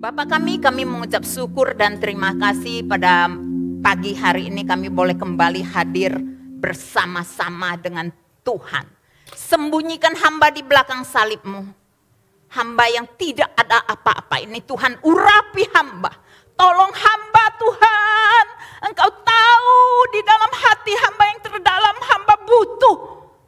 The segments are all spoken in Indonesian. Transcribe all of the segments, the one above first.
Bapa kami mengucap syukur dan terima kasih pada pagi hari ini kami boleh kembali hadir bersama-sama dengan Tuhan. Sembunyikan hamba di belakang salib-Mu. Hamba yang tidak ada apa-apa ini Tuhan, urapi hamba. Tolong hamba Tuhan. Engkau tahu di dalam hati hamba yang terdalam, hamba butuh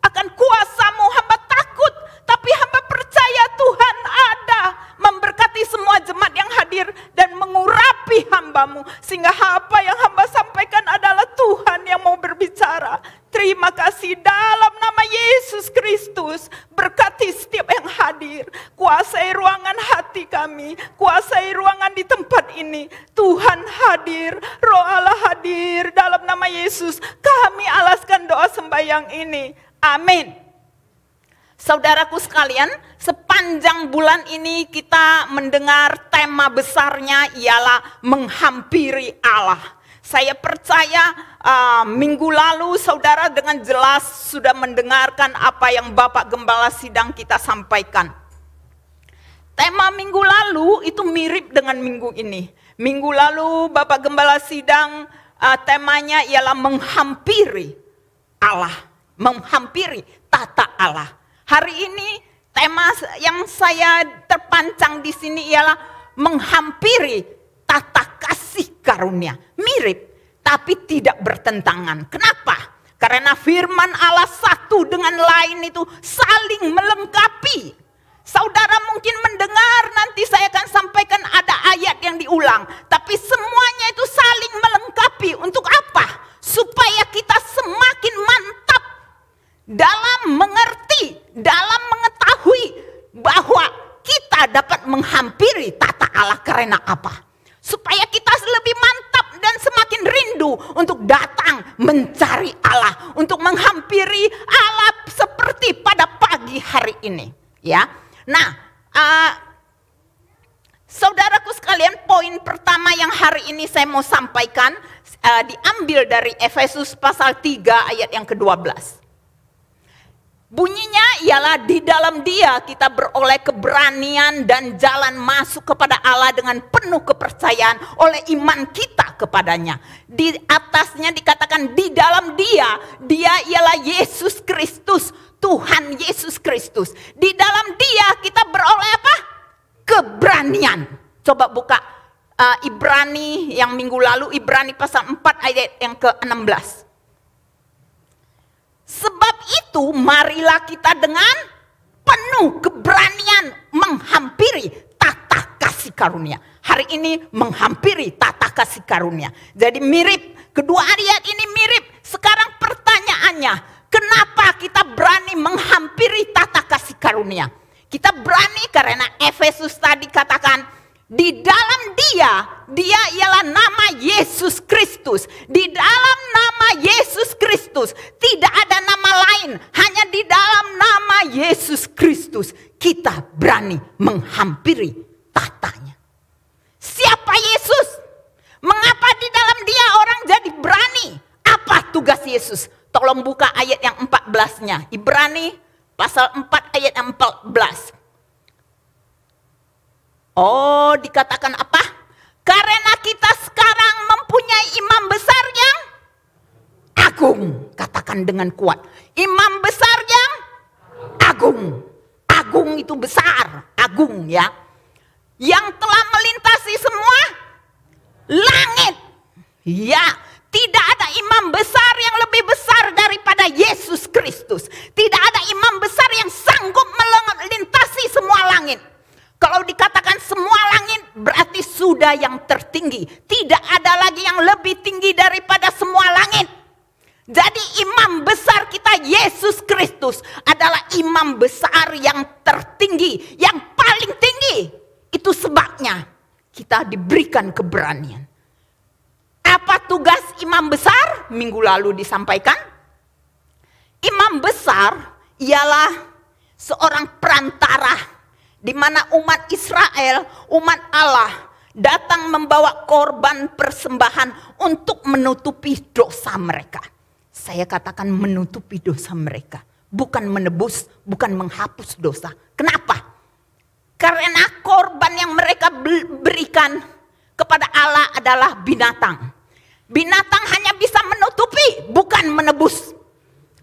akan kuasa-Mu. Hamba takut, tapi hamba percaya Tuhan ada memberkati semua jemaat yang hadir dan mengurapi hamba-Mu. Sehingga apa yang hamba sampaikan adalah Tuhan yang mau berbicara. Terima kasih dalam nama Yesus Kristus. Berkati setiap yang hadir. Kuasai ruangan hati kami. Kuasai ruangan di tempat ini. Tuhan hadir. Roh Allah hadir. Dalam nama Yesus kami alaskan doa sembahyang ini. Amin. Saudaraku sekalian, sepanjang bulan ini kita mendengar tema besarnya ialah menghampiri Allah. Saya percaya minggu lalu saudara dengan jelas sudah mendengarkan apa yang Bapak Gembala Sidang kita sampaikan. Tema minggu lalu itu mirip dengan minggu ini. Minggu lalu Bapak Gembala Sidang temanya ialah menghampiri Allah. Menghampiri tata Allah. Hari ini tema yang saya terpancang di sini ialah menghampiri tata kasih karunia. Mirip, tapi tidak bertentangan. Kenapa? Karena firman Allah satu dengan lain itu saling melengkapi. Saudara mungkin mendengar, nanti saya akan sampaikan ada ayat yang diulang. Tapi semuanya itu saling melengkapi. Untuk apa? Supaya kita semakin mantap dalam mengerti, dalam mengetahui bahwa kita dapat menghampiri tata Allah. Karena apa? Supaya kita lebih mantap dan semakin rindu untuk datang mencari Allah, untuk menghampiri Allah seperti pada pagi hari ini, ya. Nah, saudaraku sekalian, poin pertama yang hari ini saya mau sampaikan diambil dari Efesus pasal 3 ayat yang ke-12. Bunyinya ialah di dalam Dia kita beroleh keberanian dan jalan masuk kepada Allah dengan penuh kepercayaan oleh iman kita kepadanya. Di atasnya dikatakan di dalam Dia, Dia ialah Yesus Kristus, Tuhan Yesus Kristus. Di dalam Dia kita beroleh apa? Keberanian. Coba buka Ibrani yang minggu lalu, Ibrani pasal 4 ayat yang ke-16. Sebab itu marilah kita dengan penuh keberanian menghampiri tata kasih karunia. Hari ini menghampiri tata kasih karunia. Jadi mirip, kedua ayat ini mirip. Sekarang pertanyaannya, kenapa kita berani menghampiri tata kasih karunia? Kita berani karena Efesus tadi katakan, di dalam Dia ialah nama Yesus Kristus. Di dalam nama Yesus Kristus tidak ada nama lain, hanya di dalam nama Yesus Kristus kita berani menghampiri tatanya. Siapa Yesus? Mengapa di dalam Dia orang jadi berani? Apa tugas Yesus? Tolong buka ayat yang 14-nya. Ibrani pasal 4 ayat yang 14. Oh, dikatakan apa? Karena kita sekarang mempunyai imam besar yang agung. Katakan dengan kuat. Imam besar yang agung. Agung itu besar. Agung ya. Yang telah melintasi semua langit. Ya, tidak ada imam besar yang lebih besar daripada Yesus Kristus. Tidak ada imam besar yang sanggup melintasi semua langit. Kalau dikatakan semua langit berarti sudah yang tertinggi. Tidak ada lagi yang lebih tinggi daripada semua langit. Jadi imam besar kita Yesus Kristus adalah imam besar yang tertinggi. Yang paling tinggi. Itu sebabnya kita diberikan keberanian. Apa tugas imam besar? Minggu lalu disampaikan. Imam besar ialah seorang perantara di mana umat Israel, umat Allah datang membawa korban persembahan untuk menutupi dosa mereka. Saya katakan menutupi dosa mereka, bukan menebus, bukan menghapus dosa. Kenapa? Karena korban yang yang mereka berikan kepada Allah adalah binatang. Binatang hanya bisa menutupi, bukan menebus.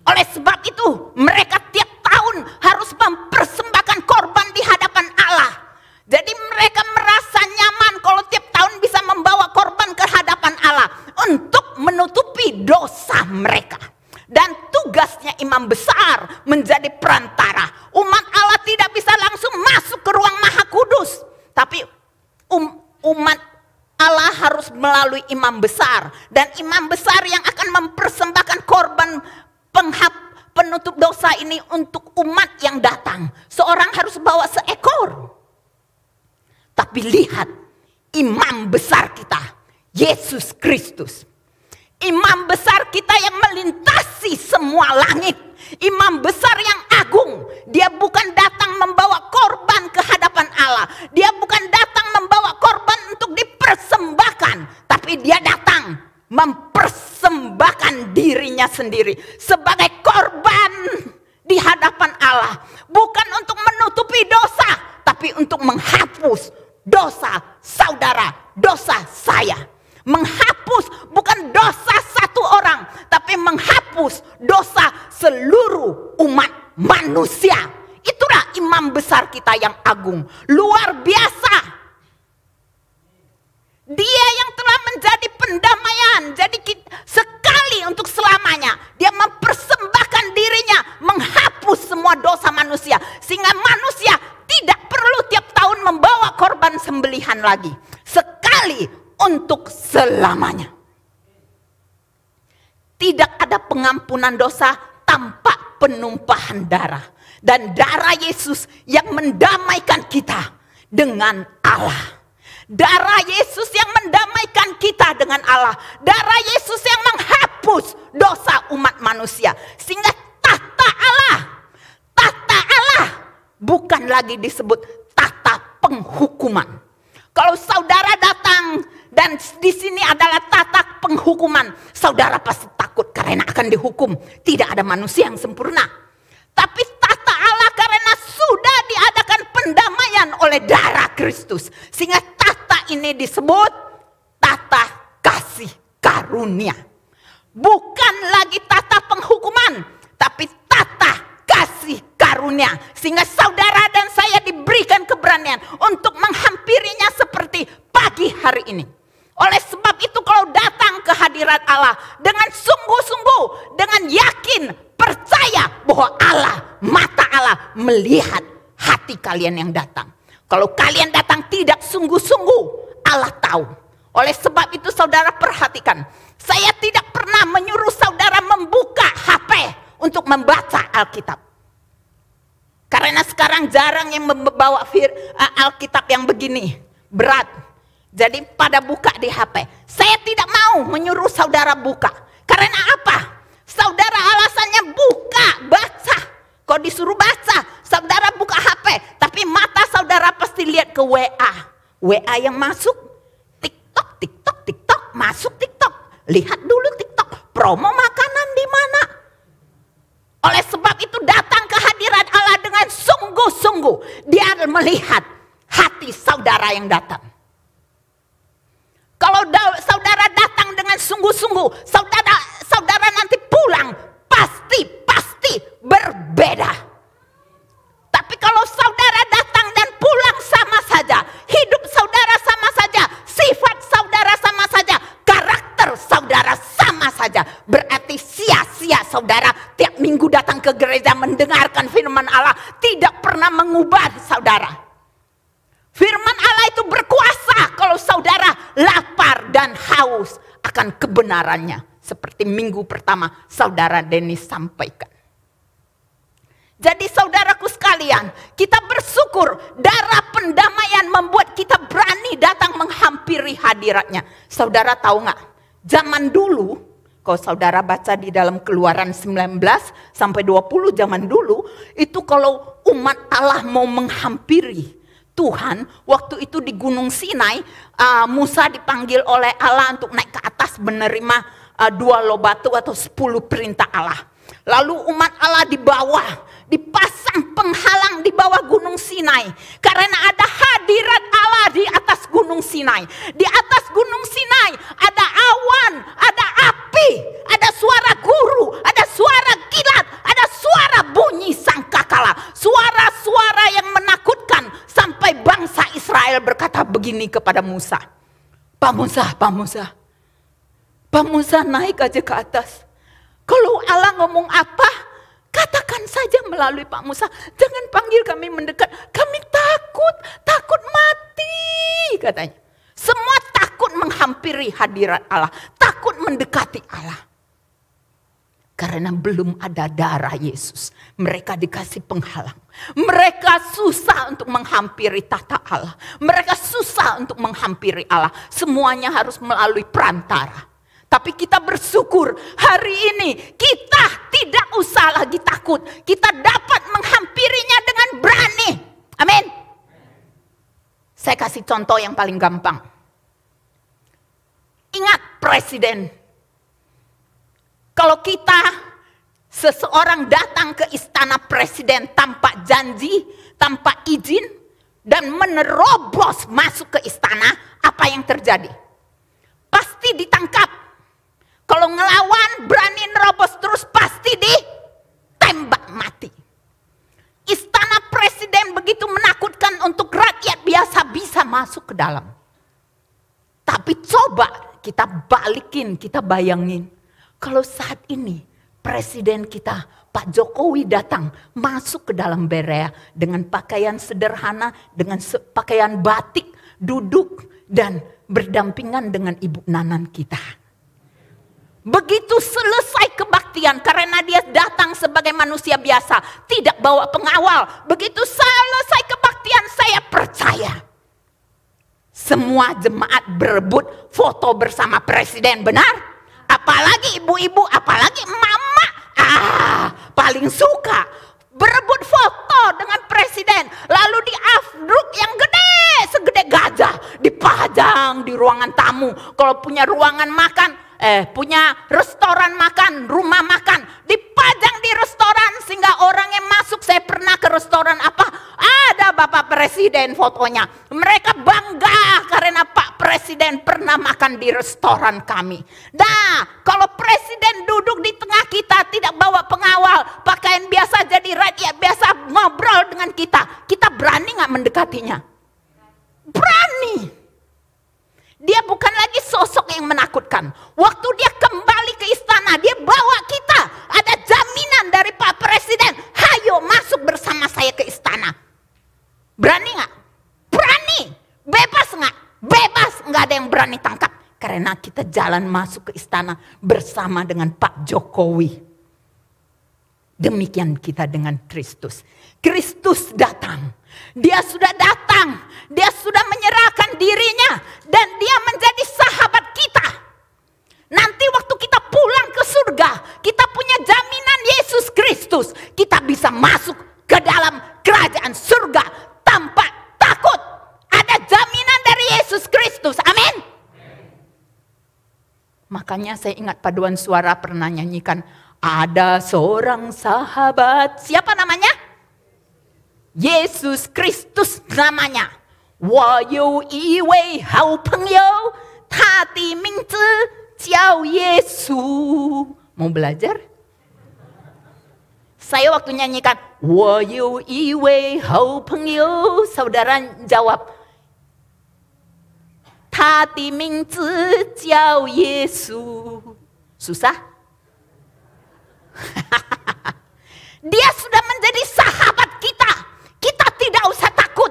Oleh sebab itu, mereka tiap tahun harus mempersembahkan korban di hadapan Allah. Jadi mereka merasa nyaman kalau tiap tahun bisa membawa korban ke hadapan Allah untuk menutupi dosa mereka. Dan tugasnya imam besar menjadi perantara. Umat Allah tidak bisa langsung masuk ke ruang Maha Kudus, tapi umat Allah harus melalui imam besar. Dan imam besar yang akan mempersembahkan korban penutup dosa ini untuk umat yang datang. Seorang harus bawa seekor. Tapi lihat imam besar kita, Yesus Kristus. Imam besar kita yang melintasi semua langit. Imam besar yang agung. Dia bukan datang membawa korban ke hadapan Allah. Dia bukan datang membawa korban untuk dipersembahkan. Tapi dia datang mempersembahkan dirinya sendiri sebagai korban di hadapan Allah. Bukan untuk menutupi dosa, tapi untuk menghapus dosa saudara, dosa saya. Menghapus bukan dosa satu orang, tapi menghapus dosa seluruh umat manusia. Itulah imam besar kita yang agung, luar biasa. Dia yang telah menjadi pendamaian, jadi sekali untuk selamanya. Dia mempersembahkan dirinya, menghapus semua dosa manusia, sehingga manusia tidak perlu tiap tahun membawa korban sembelihan lagi. Sekali untuk selamanya. Tidak ada pengampunan dosa tanpa penumpahan darah. Dan darah Yesus yang mendamaikan kita dengan Allah. Darah Yesus yang mendamaikan kita dengan Allah. Darah Yesus yang menghapus dosa umat manusia. Sehingga tahta Allah bukan lagi disebut tahta penghukuman. Kalau saudara datang dan di sini adalah tata penghukuman, saudara pasti takut karena akan dihukum. Tidak ada manusia yang sempurna. Tapi tata Allah karena sudah diadakan pendamaian oleh darah Kristus. Sehingga tata ini disebut tata kasih karunia. Bukan lagi tata penghukuman, tapi tata kasih karunia. Sehingga saudara dan saya diberikan keberanian untuk menghampirinya seperti pagi hari ini. Oleh sebab itu kalau datang ke hadirat Allah dengan sungguh-sungguh, dengan yakin, percaya bahwa Allah, mata Allah melihat hati kalian yang datang. Kalau kalian datang tidak sungguh-sungguh, Allah tahu. Oleh sebab itu saudara perhatikan, saya tidak pernah menyuruh saudara membuka HP untuk membaca Alkitab. Karena sekarang jarang yang membawa Alkitab yang begini, berat. Jadi pada buka di HP. Saya tidak mau menyuruh saudara buka. Karena apa? Saudara alasannya buka, baca. Kalau disuruh baca, saudara buka HP. Tapi mata saudara pasti lihat ke WA. WA yang masuk, TikTok, masuk TikTok. Lihat dulu TikTok, promo makanan di mana. Oleh sebab itu datang ke hadirat Allah dengan sungguh-sungguh. Dia melihat hati saudara yang datang. Kalau saudara datang dengan sungguh-sungguh, saudara nanti pulang pasti berbeda. Tapi kalau saudara datang dan pulang sama saja, hidup saudara sama saja, sifat saudara sama saja, karakter saudara sama saja, berarti sia-sia saudara tiap minggu datang ke gereja mendengarkan firman Allah, tidak pernah mengubah saudara. Firman Allah itu berkuasa kalau saudara lapar dan haus akan kebenarannya. Seperti minggu pertama saudara Denis sampaikan. Jadi saudaraku sekalian, kita bersyukur darah pendamaian membuat kita berani datang menghampiri hadiratnya. Saudara tahu nggak? Zaman dulu, kalau saudara baca di dalam Keluaran 19 sampai 20 zaman dulu, itu kalau umat Allah mau menghampiri Tuhan, waktu itu di Gunung Sinai, Musa dipanggil oleh Allah untuk naik ke atas menerima 2 loh batu atau 10 perintah Allah. Lalu umat Allah di bawah, dipasang penghalang di bawah Gunung Sinai. Karena ada hadirat Allah Sinai. Di atas gunung Sinai ada awan, ada api, ada suara guru, ada suara kilat, ada suara bunyi sangkakala. Suara-suara yang menakutkan sampai bangsa Israel berkata begini kepada Musa. Pak Musa naik aja ke atas. Kalau Allah ngomong apa, katakan saja melalui Pak Musa. Jangan panggil kami mendekat. Kami takut mati katanya. Semua takut menghampiri hadirat Allah. Takut mendekati Allah. Karena belum ada darah Yesus. Mereka dikasih penghalang. Mereka susah untuk menghampiri tata Allah. Mereka susah untuk menghampiri Allah. Semuanya harus melalui perantara. Tapi kita bersyukur hari ini kita tidak usah lagi takut. Kita dapat menghampirinya dengan berani. Amin. Saya kasih contoh yang paling gampang. Ingat presiden. Kalau seseorang datang ke istana presiden tanpa janji, tanpa izin, dan menerobos masuk ke istana, apa yang terjadi? Pasti ditangkap. Kalau ngelawan, berani nerobos terus, pasti ditembak mati. Istana presiden begitu menakutkan untuk rakyat biasa bisa masuk ke dalam. Tapi coba kita balikin, kita bayangin. Kalau saat ini presiden kita Pak Jokowi datang masuk ke dalam Berea dengan pakaian sederhana, dengan pakaian batik, duduk dan berdampingan dengan Ibu Nanan kita. Begitu selesai kebaktian karena dia datang sebagai manusia biasa, tidak bawa pengawal. Begitu selesai kebaktian saya percaya semua jemaat berebut foto bersama presiden, benar? Apalagi ibu-ibu, apalagi mama, paling suka berebut foto dengan presiden. Lalu di afdruk yang gede, segede gajah, dipajang di ruangan tamu. Kalau punya ruangan makan, punya restoran makan, rumah makan, dipajang di restoran sehingga orang yang masuk, saya pernah ke restoran apa, ada Bapak Presiden fotonya. Mereka bangga karena Pak Presiden pernah makan di restoran kami. Nah, kalau Presiden duduk di tengah kita tidak bawa pengawal, pakaian biasa jadi rakyat biasa ngobrol dengan kita, kita berani nggak mendekatinya? Berani. Dia bukan lagi sosok yang menakutkan. Waktu dia kembali ke istana, dia bawa kita. Ada jaminan dari Pak Presiden. Hayo masuk bersama saya ke istana. Berani nggak? Berani. Bebas nggak? Bebas. Nggak ada yang berani tangkap. Karena kita jalan masuk ke istana bersama dengan Pak Jokowi. Demikian kita dengan Kristus. Kristus datang. Dia sudah datang. Dia sudah menyerahkan dirinya. Dan dia menjadi sahabat kita. Nanti waktu kita pulang ke surga, kita punya jaminan Yesus Kristus. Kita bisa masuk ke dalam kerajaan surga tanpa takut. Ada jaminan dari Yesus Kristus. Amin. Makanya saya ingat paduan suara pernah nyanyikan. Ada seorang sahabat. Siapa namanya? Yesus Kristus namanya. 我有一位好朋友，他的名字叫耶稣。Mau belajar? Saya waktu nyanyikan 我有一位好朋友， saudara jawab 他的名字叫耶稣。 Susah? Dia sudah menjadi sahabat kita. Kita tidak usah takut.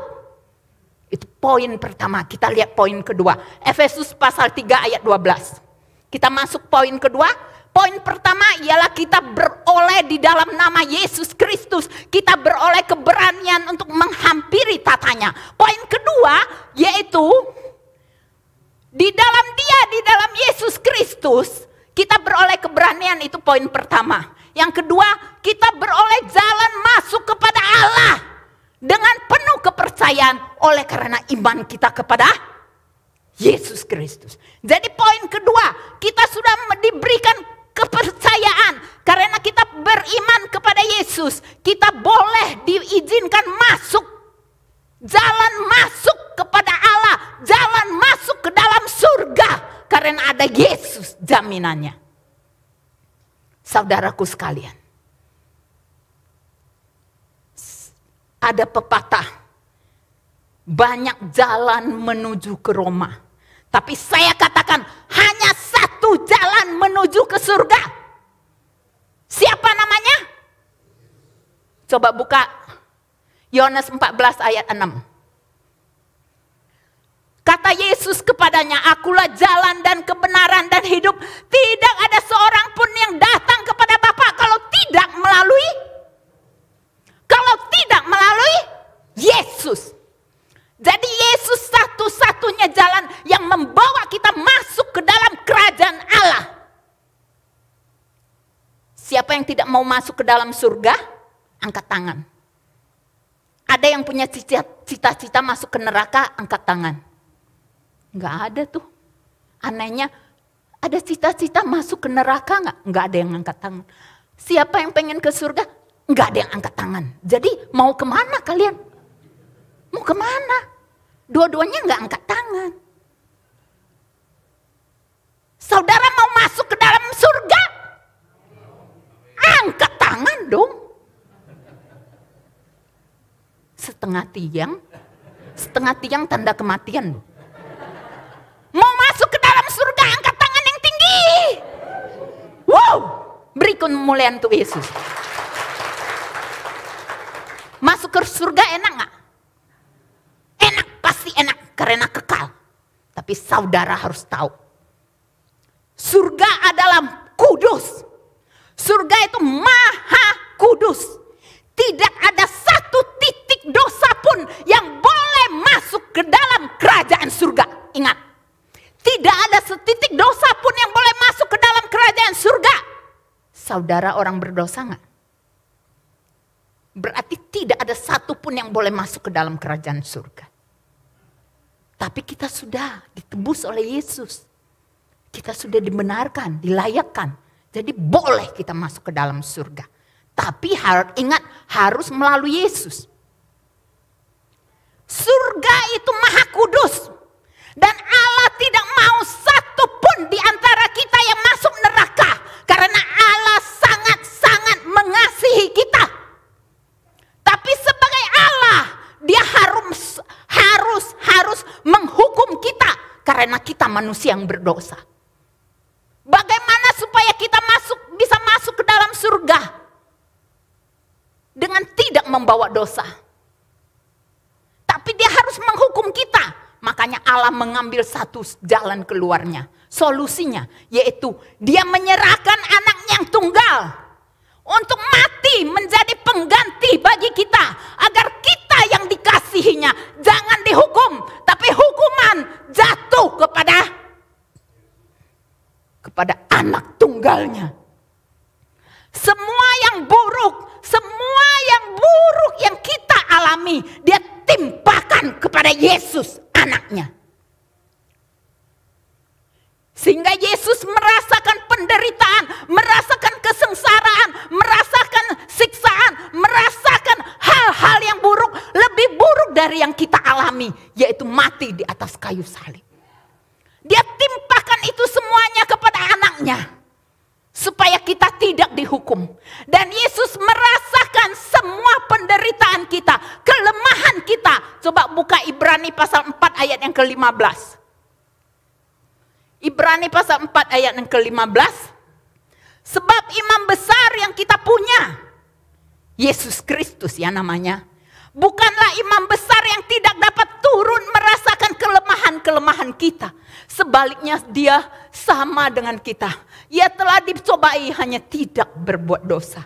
Itu poin pertama. Kita lihat poin kedua. Efesus pasal 3 ayat 12. Kita masuk poin kedua. Poin pertama ialah kita beroleh di dalam nama Yesus Kristus. Kita beroleh keberanian untuk menghampiri tatanya. Poin kedua yaitu di dalam Dia, di dalam Yesus Kristus, kita beroleh keberanian, itu poin pertama. Yang kedua, kita beroleh jalan masuk kepada Allah dengan penuh kepercayaan oleh karena iman kita kepada Yesus Kristus. Jadi poin kedua, kita sudah diberikan kepercayaan karena kita beriman kepada Yesus. Kita boleh diizinkan masuk, jalan masuk kepada Allah, jalan masuk Karena ada Yesus jaminannya. Saudaraku sekalian, ada pepatah, banyak jalan menuju ke Roma, tapi saya katakan hanya satu jalan menuju ke surga. Siapa namanya? Coba buka Yohanes 14 ayat 6. Kata Yesus kepadanya, akulah jalan dan kebenaran dan hidup. Tidak ada seorang pun yang datang kepada Bapa kalau tidak melalui Yesus. Jadi Yesus satu-satunya jalan yang membawa kita masuk ke dalam kerajaan Allah. Siapa yang tidak mau masuk ke dalam surga? Angkat tangan. Ada yang punya cita-cita masuk ke neraka? Angkat tangan. Enggak ada tuh. Anehnya, ada cita-cita masuk ke neraka enggak? Enggak ada yang angkat tangan. Siapa yang pengen ke surga? Enggak ada yang angkat tangan. Jadi mau kemana kalian? Mau kemana? Dua-duanya enggak angkat tangan. Saudara mau masuk ke dalam surga? Angkat tangan dong. Setengah tiang tanda kematian. Mau masuk ke dalam surga, angkat tangan yang tinggi. Wow, beri kemuliaan untuk Yesus. Masuk ke surga enak gak? Enak, pasti enak karena kekal. Tapi saudara harus tahu, surga adalah kudus. Surga itu maha kudus. Tidak ada satu titik dosa pun yang boleh masuk ke dalam kerajaan surga. Ingat. Tidak ada setitik dosa pun yang boleh masuk ke dalam kerajaan surga. Saudara orang berdosa enggak? Berarti tidak ada satu pun yang boleh masuk ke dalam kerajaan surga. Tapi kita sudah ditebus oleh Yesus. Kita sudah dibenarkan, dilayakkan. Jadi boleh kita masuk ke dalam surga. Tapi ingat, harus melalui Yesus. Surga itu maha kudus. Dan Allah tidak mau satu pun di antara kita yang masuk neraka. Karena Allah sangat-sangat mengasihi kita. Tapi sebagai Allah, dia harus menghukum kita. Karena kita manusia yang berdosa. Bagaimana supaya kita bisa masuk ke dalam surga? Dengan tidak membawa dosa. Tapi dia harus menghukum kita. Makanya Allah mengambil satu jalan keluarnya. Solusinya yaitu dia menyerahkan anaknya yang tunggal. Untuk mati menjadi pengganti bagi kita. Agar kita yang dikasihinya jangan dihukum. Tapi hukuman jatuh kepada anak tunggalnya. Semua yang buruk yang kita alami, dia timpakan kepada Yesus anaknya. Sehingga Yesus merasakan penderitaan, merasakan kesengsaraan, merasakan siksaan, merasakan hal-hal yang buruk, lebih buruk dari yang kita alami, yaitu mati di atas kayu salib. Dia timpakan itu semuanya kepada anaknya. Supaya kita tidak dihukum. Dan Yesus merasakan semua penderitaan kita, kelemahan kita. Coba buka Ibrani pasal 4 ayat yang ke-15. Ibrani pasal 4 ayat yang ke-15. Sebab imam besar yang kita punya, Yesus Kristus ya namanya, bukanlah imam besar yang tidak dapat turun merasakan kelemahan-kelemahan kita. Sebaliknya dia sama dengan kita. Ia telah dicobai hanya tidak berbuat dosa.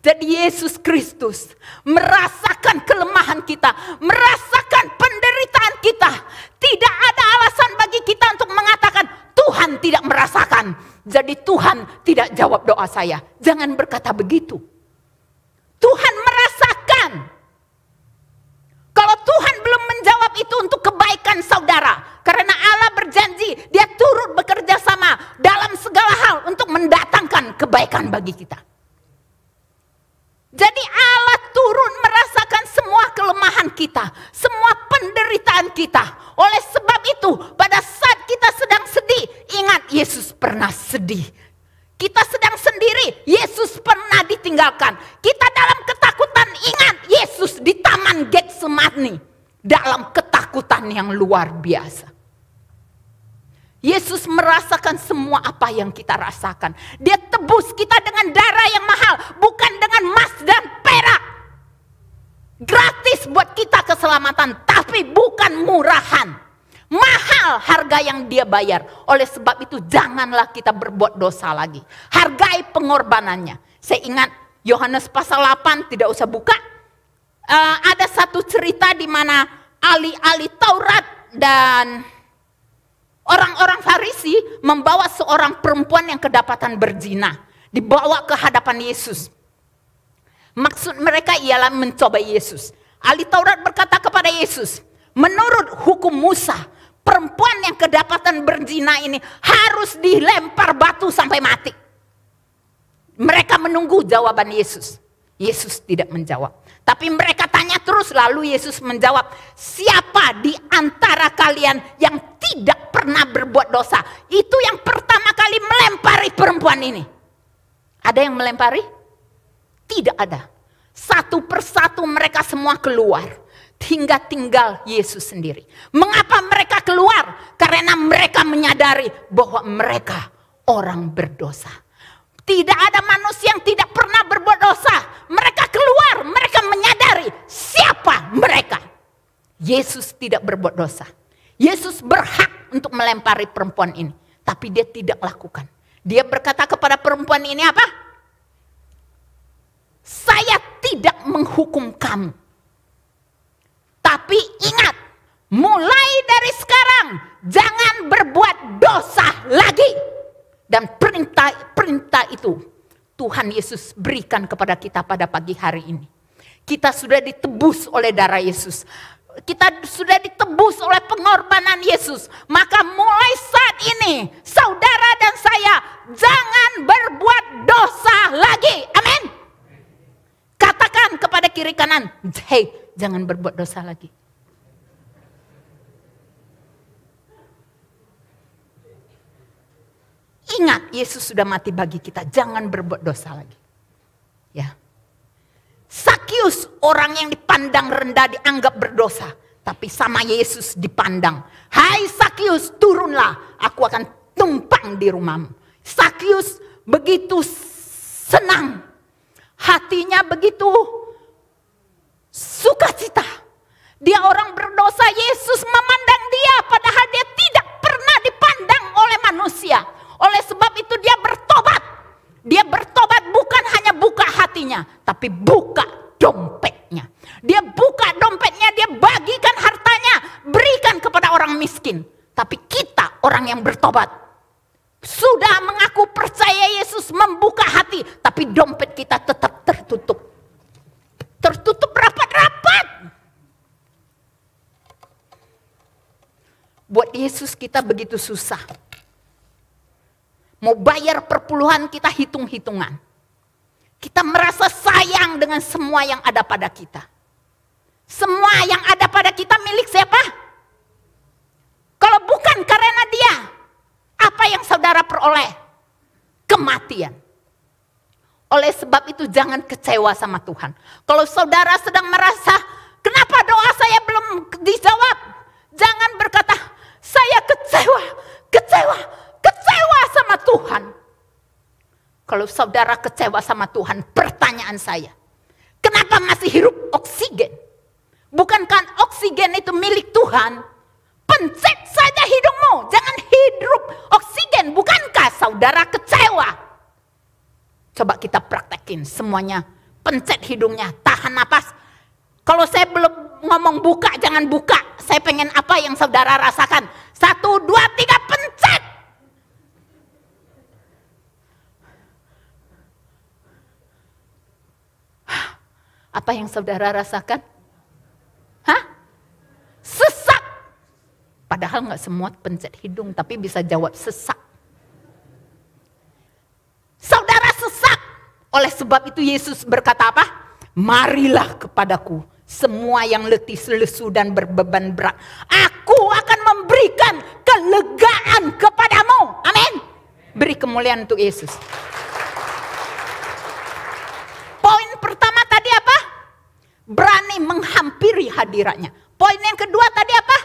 Jadi Yesus Kristus merasakan kelemahan kita, merasakan penderitaan kita. Tidak ada alasan bagi kita untuk mengatakan Tuhan tidak merasakan. Jadi Tuhan tidak jawab doa saya. Jangan berkata begitu. Tuhan merasakan. Kalau Tuhan belum menjawab itu untuk kebaikan saudara. Karena Allah berjanji dia turut bekerja sama dalam segala hal untuk mendatangkan kebaikan bagi kita. Jadi Allah turut merasakan semua kelemahan kita, semua penderitaan kita. Oleh sebab itu pada saat kita sedang sedih, ingat Getsemani dalam ketakutan yang luar biasa. Yesus merasakan semua apa yang kita rasakan. Dia tebus kita dengan darah yang mahal, bukan dengan emas dan perak. Gratis buat kita keselamatan, tapi bukan murahan. Mahal harga yang dia bayar. Oleh sebab itu janganlah kita berbuat dosa lagi. Hargai pengorbanannya. Saya ingat Yohanes pasal 8, tidak usah buka. Ada satu cerita di mana ahli-ahli Taurat dan orang-orang Farisi membawa seorang perempuan yang kedapatan berzina. Dibawa ke hadapan Yesus. Maksud mereka ialah mencoba Yesus. Ahli Taurat berkata kepada Yesus, menurut hukum Musa, perempuan yang kedapatan berzina ini harus dilempar batu sampai mati. Mereka menunggu jawaban Yesus. Yesus tidak menjawab. Tapi mereka tanya terus, lalu Yesus menjawab, siapa di antara kalian yang tidak pernah berbuat dosa? Itu yang pertama kali melempari perempuan ini. Ada yang melempari? Tidak ada. Satu persatu mereka semua keluar. Hingga tinggal Yesus sendiri. Mengapa mereka keluar? Karena mereka menyadari bahwa mereka orang berdosa. Tidak ada manusia yang tidak pernah berbuat dosa. Mereka keluar, mereka menyadari siapa mereka. Yesus tidak berbuat dosa. Yesus berhak untuk melempari perempuan ini. Tapi dia tidak lakukan. Dia berkata kepada perempuan ini apa? Saya tidak menghukum kamu. Tapi ingat, mulai dari sekarang jangan berbuat dosa lagi. Dan perintah itu Tuhan Yesus berikan kepada kita pada pagi hari ini. Kita sudah ditebus oleh darah Yesus. Kita sudah ditebus oleh pengorbanan Yesus. Maka mulai saat ini saudara dan saya jangan berbuat dosa lagi. Amin. Katakan kepada kiri kanan, hey, jangan berbuat dosa lagi. Ingat, Yesus sudah mati bagi kita. Jangan berbuat dosa lagi. Ya. Sakius, orang yang dipandang rendah, dianggap berdosa. Tapi sama Yesus dipandang. Hai Sakius, turunlah. Aku akan tumpang di rumahmu. Sakius begitu senang. Hatinya begitu sukacita. Dia orang berdosa, Yesus memandang dia. Padahal dia tidak pernah dipandang oleh manusia. Oleh sebab itu dia bertobat. Dia bertobat bukan hanya buka hatinya, tapi buka dompetnya. Dia buka dompetnya, dia bagikan hartanya, berikan kepada orang miskin. Tapi kita orang yang bertobat, sudah mengaku percaya Yesus, membuka hati, tapi dompet kita tetap tertutup. Tertutup rapat-rapat. Buat Yesus kita begitu susah. Mau bayar perpuluhan kita hitung-hitungan. Kita merasa sayang dengan semua yang ada pada kita. Semua yang ada pada kita milik siapa? Kalau bukan karena dia, apa yang saudara peroleh? Kematian. Oleh sebab itu jangan kecewa sama Tuhan. Kalau saudara sedang merasa, kenapa doa saya belum dijawab? Jangan berkata, saya kecewa sama Tuhan. Kalau saudara kecewa sama Tuhan, pertanyaan saya, kenapa masih hirup oksigen? Bukankah oksigen itu milik Tuhan? Pencet saja hidungmu, jangan hirup oksigen. Bukankah saudara kecewa? Coba kita praktekin semuanya. Pencet hidungnya, tahan napas. Kalau saya belum ngomong buka, jangan buka. Saya pengen apa yang saudara rasakan. 1, 2, 3, pencet. Apa yang saudara rasakan? Hah? Sesak. Padahal nggak semua pencet hidung, tapi bisa jawab sesak. Saudara sesak. Oleh sebab itu Yesus berkata apa? Marilah kepadaku semua yang letih, lesu dan berbeban berat. Aku akan memberikan kelegaan kepadamu. Amin. Beri kemuliaan untuk Yesus. Poin pertama tadi apa? berani menghampiri hadiratnya. Poin yang kedua tadi apa?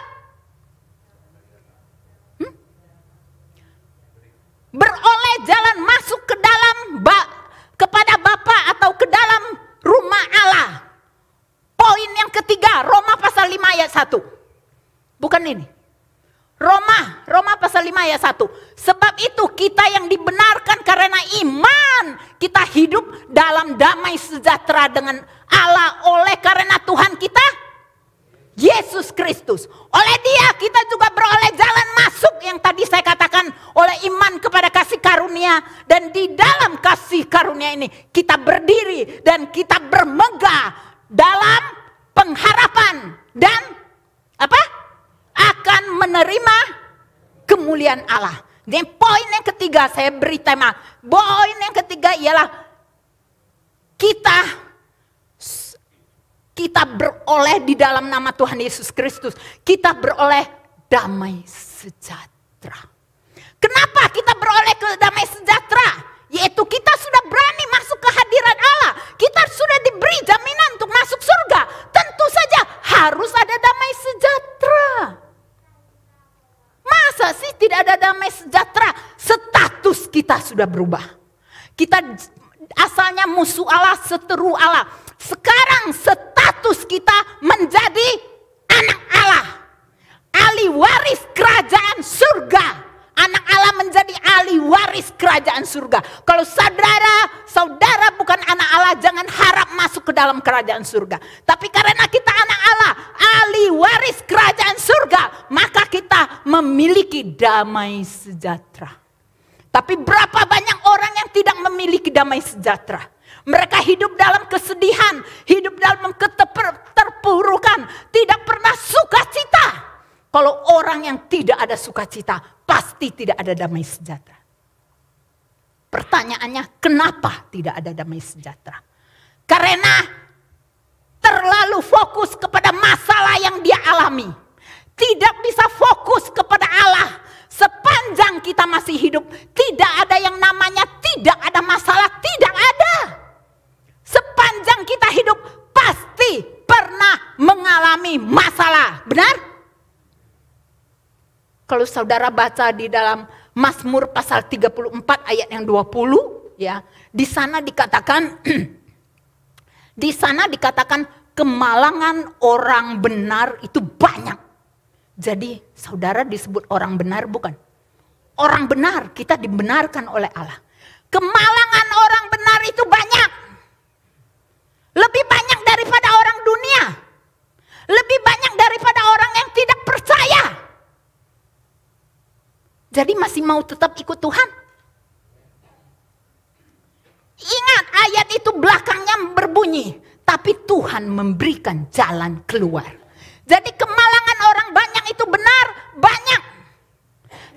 Beroleh jalan masuk ke dalam kepada Bapa atau ke dalam rumah Allah. Poin yang ketiga, Roma pasal 5 ayat 1. Bukan ini. Roma pasal 5 ayat 1. Sebab itu kita yang dibenarkan karena iman, kita hidup dalam damai sejahtera dengan Allah oleh karena Tuhan kita Yesus Kristus. Oleh Dia kita juga beroleh jalan masuk yang tadi saya katakan, oleh iman kepada kasih karunia. Dan di dalam kasih karunia ini kita berdiri dan kita bermegah dalam pengharapan dan apa? Akan menerima kemuliaan Allah. Jadi poin yang ketiga saya beri tema. Poin yang ketiga ialah kita beroleh di dalam nama Tuhan Yesus Kristus. Kita beroleh damai sejahtera. Kenapa kita beroleh ke damai sejahtera? Yaitu kita sudah berani masuk ke hadirat Allah. Kita sudah diberi jaminan untuk masuk surga. Tentu saja harus ada damai sejahtera. Masa sih tidak ada damai sejahtera? Status kita sudah berubah. Kita asalnya musuh Allah, seteru Allah. Sekarang status kita menjadi anak Allah. Ahli waris kerajaan surga. Anak Allah menjadi ahli waris kerajaan surga. Kalau saudara bukan anak Allah, jangan harap masuk ke dalam kerajaan surga. Tapi karena kita anak Allah, ahli waris kerajaan surga, maka kita memiliki damai sejahtera. Tapi berapa banyak orang yang tidak memiliki damai sejahtera? Mereka hidup dalam kesedihan, hidup dalam keterpurukan, tidak pernah sukacita. Kalau orang yang tidak ada sukacita, pasti tidak ada damai sejahtera. Pertanyaannya, kenapa tidak ada damai sejahtera? Karena terlalu fokus kepada masalah yang dia alami. Tidak bisa fokus kepada Allah. Sepanjang kita masih hidup, tidak ada yang namanya tidak ada masalah, tidak ada. Sepanjang kita hidup, pasti pernah mengalami masalah. Benar? Kalau saudara baca di dalam Mazmur pasal 34 ayat yang 20, ya, di sana dikatakan kemalangan orang benar itu banyak. Jadi saudara disebut orang benar bukan? Orang benar, kita dibenarkan oleh Allah. Kemalangan orang benar itu banyak. Lebih banyak daripada orang dunia. Lebih banyak daripada orang yang tidak percaya. Jadi masih mau tetap ikut Tuhan? Ingat ayat itu belakangnya berbunyi, tapi Tuhan memberikan jalan keluar. Jadi kemalangan orang banyak itu benar, banyak.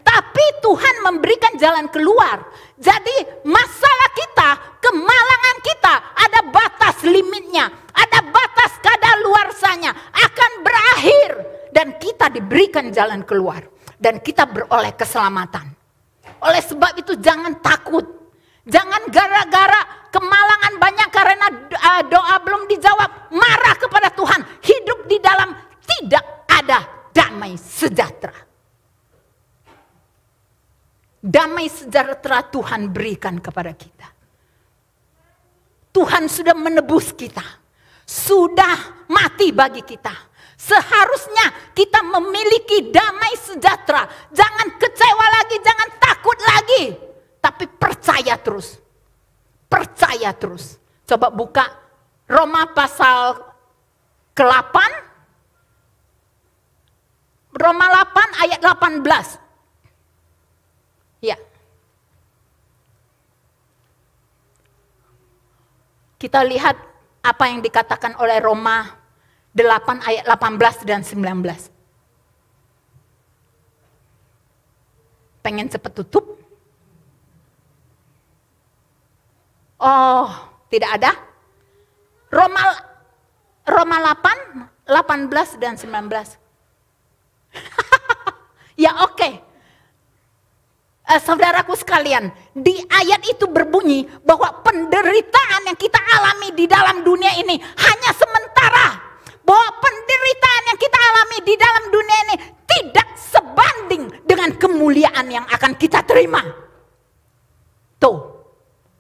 Tapi Tuhan memberikan jalan keluar. Jadi masalah kita, kemalangan kita ada batas limitnya, ada batas kadaluarsanya, akan berakhir. Dan kita diberikan jalan keluar. Dan kita beroleh keselamatan. Oleh sebab itu jangan takut. Jangan gara-gara kemalangan banyak karena doa belum dijawab, marah kepada Tuhan. Hidup di dalam tidak ada damai sejahtera. Damai sejahtera Tuhan berikan kepada kita. Tuhan sudah menebus kita. Sudah mati bagi kita. Seharusnya kita memiliki damai sejahtera. Jangan kecewa lagi, jangan takut lagi. Tapi percaya terus. Percaya terus. Coba buka Roma pasal ke-8. Roma 8 ayat 18. Ya. Kita lihat apa yang dikatakan oleh Roma 8 ayat 18 dan 19. Pengen cepat tutup? Oh, tidak ada? Roma 8, 18 dan 19. Ya oke. saudaraku sekalian, di ayat itu berbunyi bahwa penderitaan yang kita alami di dalam dunia ini hanya sementara. Bahwa penderitaan yang kita alami di dalam dunia ini tidak sebanding dengan kemuliaan yang akan kita terima. Tuh,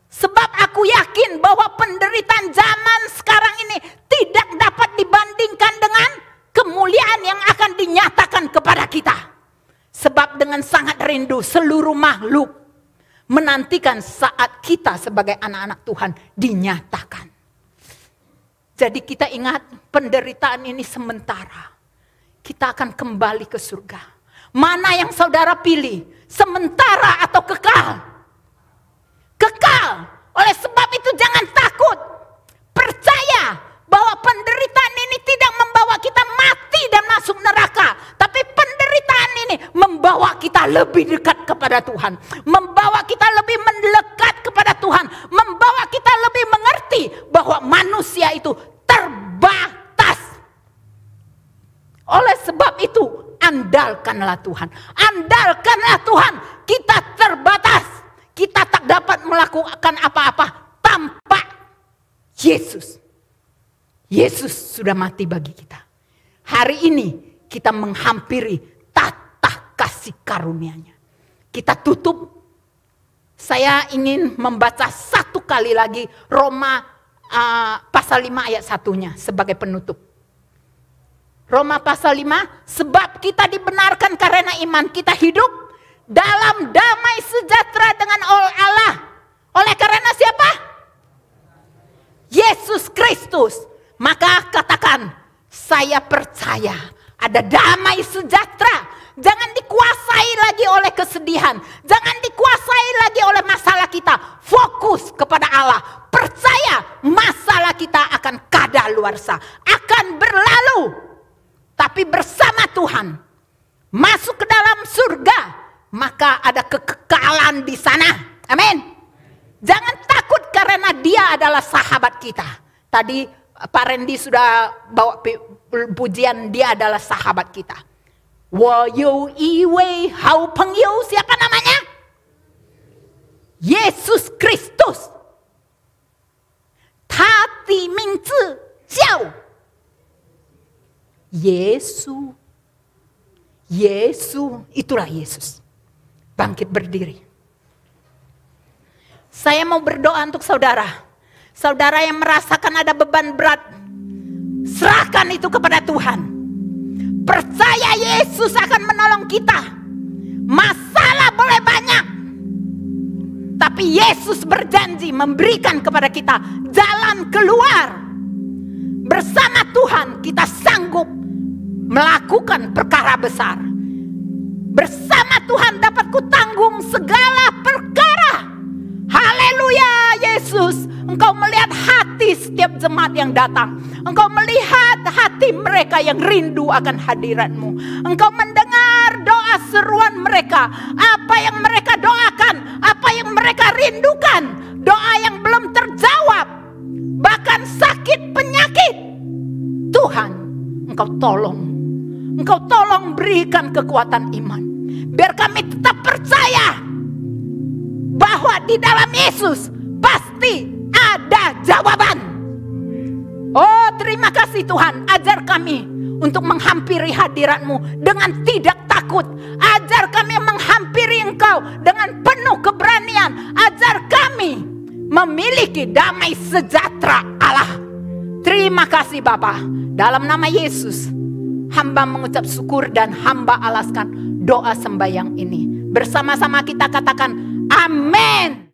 sebab aku yakin bahwa penderitaan zaman sekarang ini tidak dapat dibandingkan dengan kemuliaan yang akan dinyatakan kepada kita. Sebab dengan sangat rindu seluruh makhluk menantikan saat kita sebagai anak-anak Tuhan dinyatakan. Jadi kita ingat penderitaan ini sementara. Kita akan kembali ke surga. Mana yang saudara pilih? Sementara atau kekal? Kekal. Oleh sebab itu jangan takut. Percaya bahwa penderitaan ini tidak membawa kita mati dan masuk neraka. Tapi penderitaan ini membawa kita lebih dekat kepada Tuhan. Membawa kita lebih mendekat kepada Tuhan. Membawa kita lebih mengerti bahwa manusia itu terbatas. Oleh sebab itu andalkanlah Tuhan. Andalkanlah Tuhan. Kita terbatas. Kita tak dapat melakukan apa-apa tanpa Yesus. Yesus sudah mati bagi kita. Hari ini kita menghampiri tata kasih karunia-Nya. Kita tutup. Saya ingin membaca satu kali lagi Roma pasal 5 ayat 1-nya sebagai penutup. Roma pasal 5, sebab kita dibenarkan karena iman kita hidup dalam damai sejahtera dengan Allah. Oleh karena siapa? Yesus Kristus. Maka katakan, saya percaya ada damai sejahtera. Jangan dikuasai lagi oleh kesedihan. Jangan dikuasai lagi oleh masalah kita. Fokus kepada Allah. Percaya masalah kita akan kadaluarsa. Akan berlalu. Tapi bersama Tuhan. Masuk ke dalam surga. Maka ada kekekalan di sana. Amin. Jangan takut karena Dia adalah sahabat kita. Tadi Pak Randy sudah bawa pujian, Dia adalah sahabat kita. Wo iwei hao pengyou, siapa namanya? Yesus Kristus. Tati mingzi jiao. Yesus. Yesus, itulah Yesus. Bangkit berdiri. Saya mau berdoa untuk saudara. Saudara yang merasakan ada beban berat, serahkan itu kepada Tuhan. Percaya Yesus akan menolong kita. Masalah boleh banyak, tapi Yesus berjanji memberikan kepada kita jalan keluar. Bersama Tuhan kita sanggup melakukan perkara besar. Bersama Tuhan dapat kutanggung segala perkara. Haleluya Yesus. Engkau melihat hati setiap jemaat yang datang. Engkau melihat hati mereka yang rindu akan hadirat-Mu. Engkau mendengar doa seruan mereka. Apa yang mereka doakan. Apa yang mereka rindukan. Doa yang belum terjawab. Bahkan sakit penyakit. Tuhan, Engkau tolong. Engkau tolong berikan kekuatan iman. Biar kami tetap percaya bahwa di dalam Yesus pasti ada jawaban. Oh, terima kasih Tuhan. Ajar kami untuk menghampiri hadirat-Mu dengan tidak takut. Ajar kami menghampiri Engkau dengan penuh keberanian. Ajar kami memiliki damai sejahtera Allah. Terima kasih Bapa. Dalam nama Yesus, hamba mengucap syukur dan hamba alaskan doa sembahyang ini. Bersama-sama kita katakan amin.